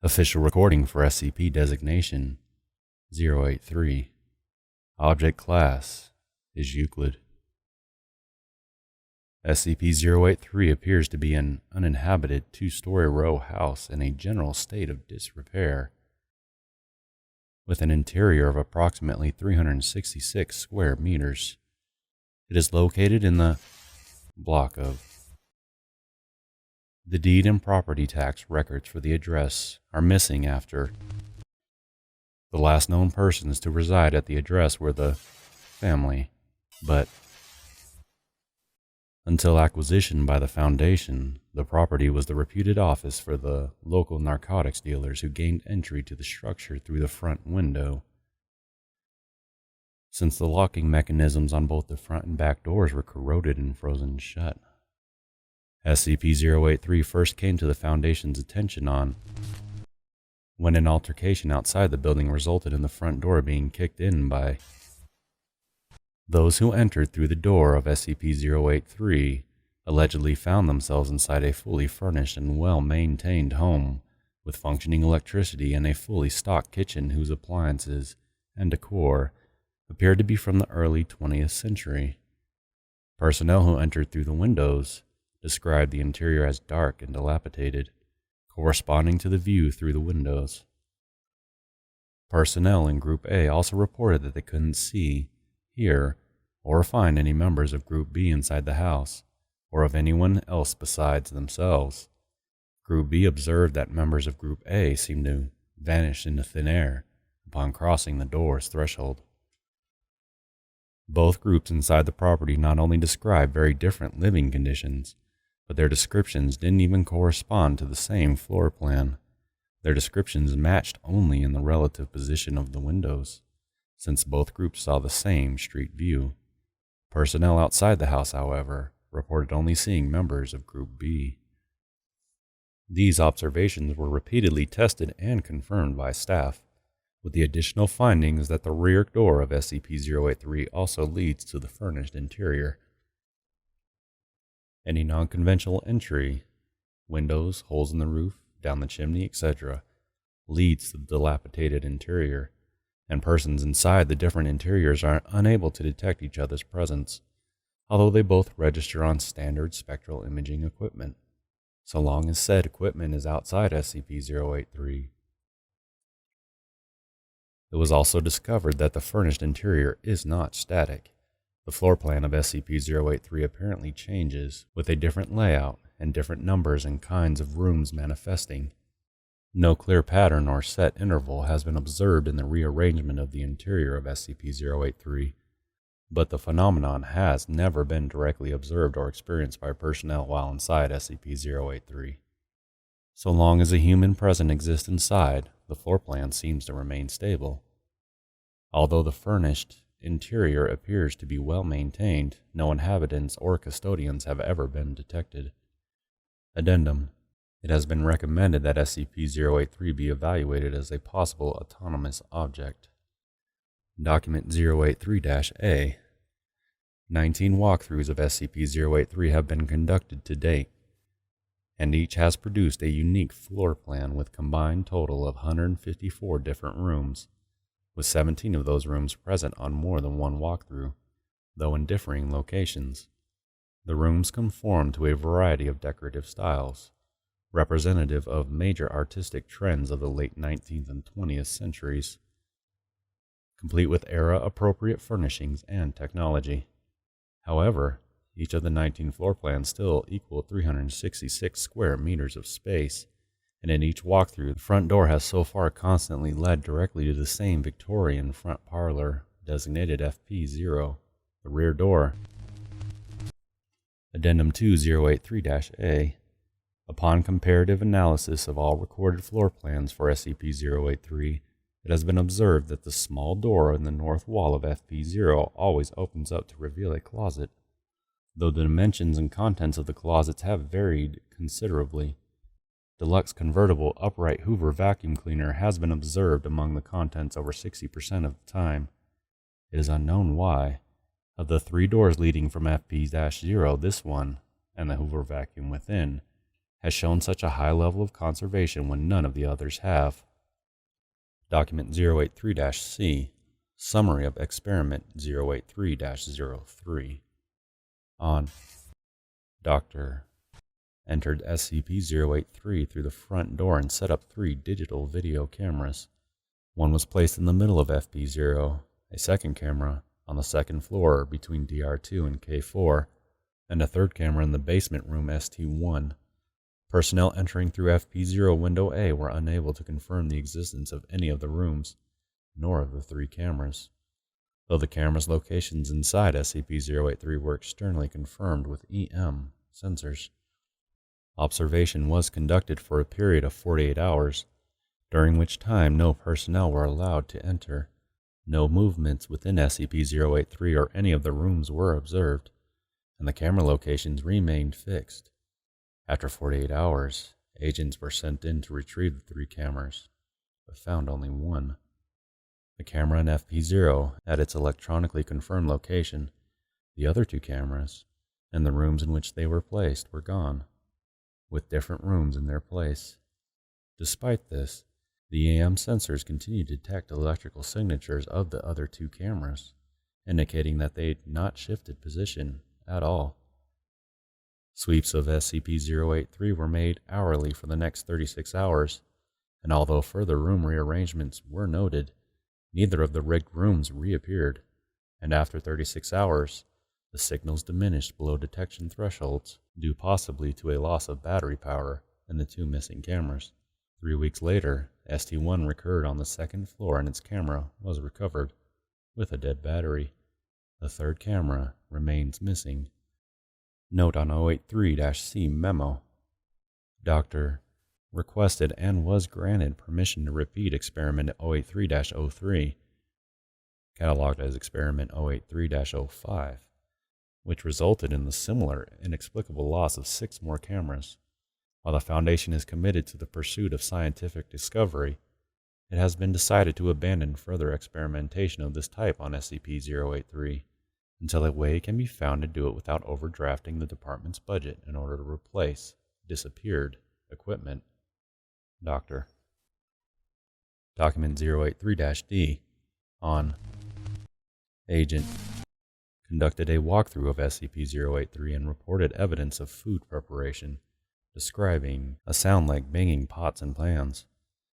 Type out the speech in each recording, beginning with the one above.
Official recording for SCP designation 083. Object class is Euclid. SCP-083 appears to be an uninhabited two-story row house in a general state of disrepair, with an interior of approximately 366 square meters. It is located in the block of. The deed and property tax records for the address are missing after the last known persons to reside at the address were the family, but until acquisition by the Foundation, the property was the reputed office for the local narcotics dealers who gained entry to the structure through the front window. Since the locking mechanisms on both the front and back doors were corroded and frozen shut, SCP-083 first came to the Foundation's attention when an altercation outside the building resulted in the front door being kicked in by those who entered through the door of SCP-083 allegedly found themselves inside a fully furnished and well-maintained home with functioning electricity and a fully stocked kitchen whose appliances and decor appeared to be from the early 20th century. Personnel who entered through the windows described the interior as dark and dilapidated, corresponding to the view through the windows. Personnel in Group A also reported that they couldn't see, hear, or find any members of Group B inside the house, or of anyone else besides themselves. Group B observed that members of Group A seemed to vanish into thin air upon crossing the door's threshold. Both groups inside the property not only described very different living conditions, but their descriptions didn't even correspond to the same floor plan. Their descriptions matched only in the relative position of the windows, since both groups saw the same street view. Personnel outside the house, however, reported only seeing members of Group B. These observations were repeatedly tested and confirmed by staff, with the additional findings that the rear door of SCP-083 also leads to the furnished interior. Any non-conventional entry, windows, holes in the roof, down the chimney, etc., leads to the dilapidated interior, and persons inside the different interiors are unable to detect each other's presence, although they both register on standard spectral imaging equipment, so long as said equipment is outside SCP-083. It was also discovered that the furnished interior is not static. The floor plan of SCP-083 apparently changes, with a different layout and different numbers and kinds of rooms manifesting. No clear pattern or set interval has been observed in the rearrangement of the interior of SCP-083, but the phenomenon has never been directly observed or experienced by personnel while inside SCP-083. So long as a human presence exists inside, the floor plan seems to remain stable. Although the furnished interior appears to be well maintained, no inhabitants or custodians have ever been detected. Addendum: it has been recommended that SCP-083 be evaluated as a possible autonomous object. Document 083-A. 19 walkthroughs of SCP-083 have been conducted to date, and each has produced a unique floor plan with combined total of 154 different rooms, with 17 of those rooms present on more than one walkthrough, though in differing locations. The rooms conform to a variety of decorative styles, representative of major artistic trends of the late 19th and 20th centuries, complete with era-appropriate furnishings and technology. However, each of the 19 floor plans still equal 366 square meters of space, and in each walkthrough, the front door has so far constantly led directly to the same Victorian front parlor, designated FP0. The rear door. Addendum 2083-A. Upon comparative analysis of all recorded floor plans for SCP-083, it has been observed that the small door in the north wall of FP0 always opens up to reveal a closet, though the dimensions and contents of the closets have varied considerably. Deluxe convertible upright Hoover vacuum cleaner has been observed among the contents over 60% of the time. It is unknown why. Of the 3 doors leading from FP-0, this one, and the Hoover vacuum within, has shown such a high level of conservation when none of the others have. Document 083-C, Summary of Experiment 083-03. On. Dr. Entered SCP-083 through the front door and set up 3 digital video cameras. One was placed in the middle of FP0, a second camera on the second floor between DR2 and K4, and a third camera in the basement room ST1. Personnel entering through FP0 window A were unable to confirm the existence of any of the rooms, nor of the 3 cameras, though the cameras' locations inside SCP-083 were externally confirmed with EM sensors. Observation was conducted for a period of 48 hours, during which time no personnel were allowed to enter. No movements within SCP-083 or any of the rooms were observed, and the camera locations remained fixed. After 48 hours, agents were sent in to retrieve the 3 cameras, but found only one. The camera in FP0 at its electronically confirmed location. The other 2 cameras, and the rooms in which they were placed, were gone, with different rooms in their place. Despite this, the EM sensors continued to detect electrical signatures of the other 2 cameras, indicating that they had not shifted position at all. Sweeps of SCP-083 were made hourly for the next 36 hours, and although further room rearrangements were noted, neither of the rigged rooms reappeared, and after 36 hours, the signals diminished below detection thresholds, due possibly to a loss of battery power in the 2 missing cameras. 3 weeks later, ST1 recurred on the second floor and its camera was recovered, with a dead battery. The 3rd camera remains missing. Note on 083-C memo. Dr. Requested and was granted permission to repeat experiment 083-03, cataloged as experiment 083-05, which resulted in the similar inexplicable loss of 6 more cameras. While the Foundation is committed to the pursuit of scientific discovery, it has been decided to abandon further experimentation of this type on SCP-083 until a way can be found to do it without overdrafting the department's budget in order to replace disappeared equipment. Dr. Document 083-D on. Agent conducted a walkthrough of SCP-083 and reported evidence of food preparation, describing a sound like banging pots and pans,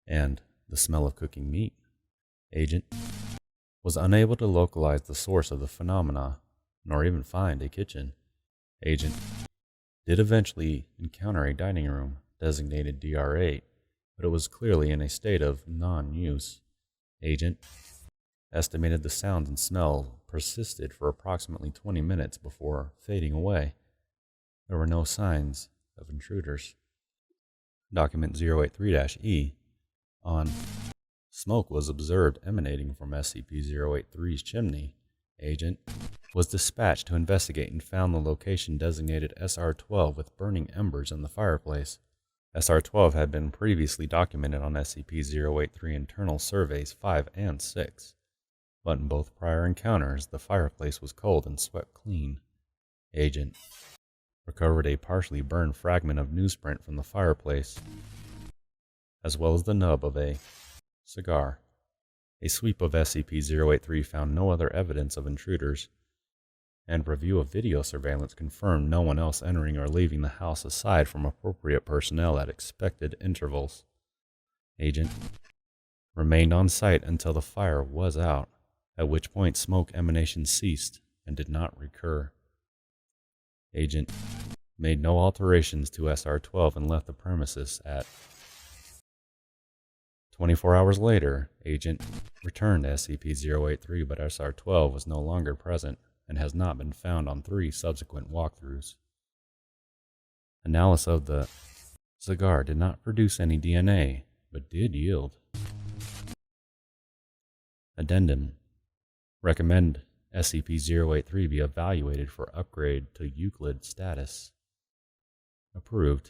and the smell of cooking meat. Agent was unable to localize the source of the phenomena, nor even find a kitchen. Agent did eventually encounter a dining room designated DR8, but it was clearly in a state of non-use. Agent estimated the sounds and smell persisted for approximately 20 minutes before fading away. There were no signs of intruders. Document 083-E on. Smoke was observed emanating from SCP-083's chimney. Agent was dispatched to investigate and found the location designated SR-12 with burning embers in the fireplace. SR-12 had been previously documented on SCP-083 internal surveys 5 and 6, but in both prior encounters the fireplace was cold and swept clean. Agent recovered a partially burned fragment of newsprint from the fireplace, as well as the nub of a cigar. A sweep of SCP-083 found no other evidence of intruders, and review of video surveillance confirmed no one else entering or leaving the house aside from appropriate personnel at expected intervals. Agent remained on site until the fire was out, at which point smoke emanation ceased and did not recur. Agent made no alterations to SR-12 and left the premises at 24 hours later. Agent returned to SCP-083, but SR-12 was no longer present and has not been found on 3 subsequent walkthroughs. Analysis of the cigar did not produce any DNA, but did yield. Addendum. Recommend SCP-083 be evaluated for upgrade to Euclid status. Approved.